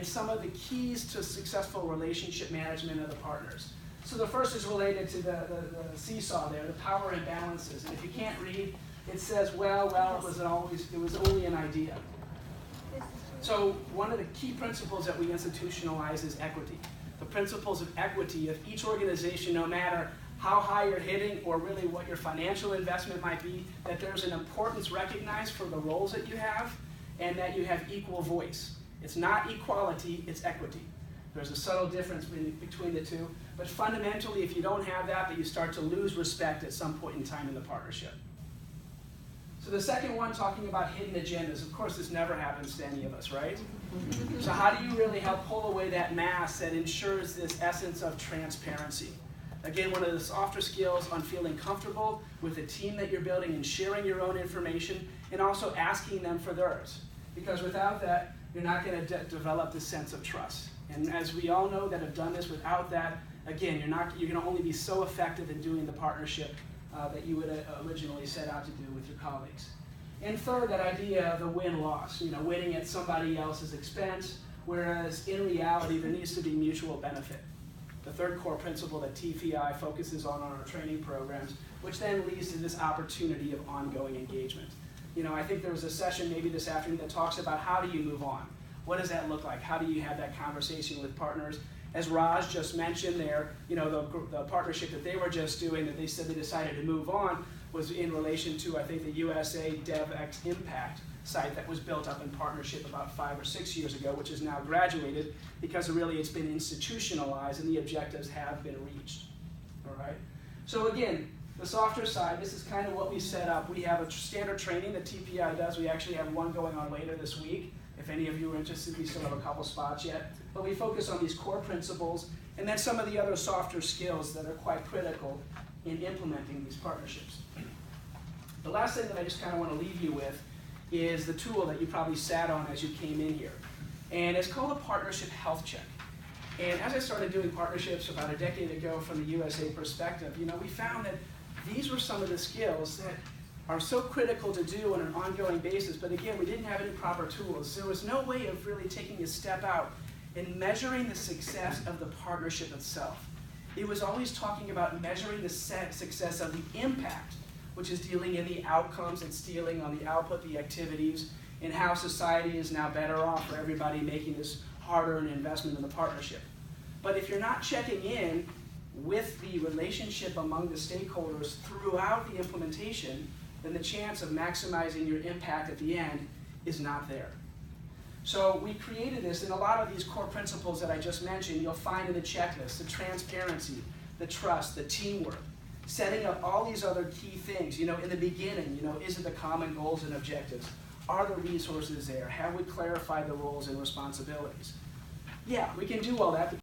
some of the keys to successful relationship management of the partners. So the first is related to the seesaw there, the power imbalances. And if you can't read, it says, well, it was only an idea. So one of the key principles that we institutionalize is equity. The principles of equity of each organization, no matter how high you're hitting or really what your financial investment might be, that there's an importance recognized for the roles that you have and that you have equal voice. It's not equality, it's equity. There's a subtle difference between the two, but fundamentally, if you don't have that, you start to lose respect at some point in time in the partnership. So the second one, talking about hidden agendas. Of course, this never happens to any of us, right? So how do you really help pull away that mask that ensures this essence of transparency? Again, one of the softer skills on feeling comfortable with the team that you're building and sharing your own information, and also asking them for theirs. Because without that, you're not going to develop this sense of trust. And as we all know that have done this, without that, again, you're going to only be so effective in doing the partnership that you would originally set out to do with your colleagues. And third, that idea of the win-loss, winning at somebody else's expense, whereas in reality, there needs to be mutual benefit. The third core principle that TPI focuses on our training programs, which then leads to this opportunity of ongoing engagement. I think there was a session maybe this afternoon that talks about how do you move on? What does that look like? How do you have that conversation with partners? As Raj just mentioned there, the partnership that they were just doing, that they said they decided to move on, was in relation to, I think, the USA DevX Impact site that was built up in partnership about 5 or 6 years ago, which is now graduated because really it's been institutionalized and the objectives have been reached. All right. So again, the softer side, this is kind of what we set up. We have a standard training that TPI does. We actually have one going on later this week. If any of you are interested, we still have a couple spots yet. But we focus on these core principles and then some of the other softer skills that are quite critical in implementing these partnerships. The last thing that I just kind of want to leave you with is the tool that you probably sat on as you came in here. And it's called a partnership health check. And as I started doing partnerships about a decade ago from the USA perspective, we found that these were some of the skills that are so critical to do on an ongoing basis, but again, we didn't have any proper tools. There was no way of really taking a step out and measuring the success of the partnership itself. It was always talking about measuring the success of the impact, which is dealing in the outcomes and stealing on the output, the activities, and how society is now better off for everybody making this hard-earned investment in the partnership. But if you're not checking in with the relationship among the stakeholders throughout the implementation, then the chance of maximizing your impact at the end is not there. So we created this, and a lot of these core principles that I just mentioned, you'll find in the checklist: the transparency, the trust, the teamwork, setting up all these other key things. In the beginning, is it the common goals and objectives? Are the resources there? Have we clarified the roles and responsibilities? Yeah, we can do all that.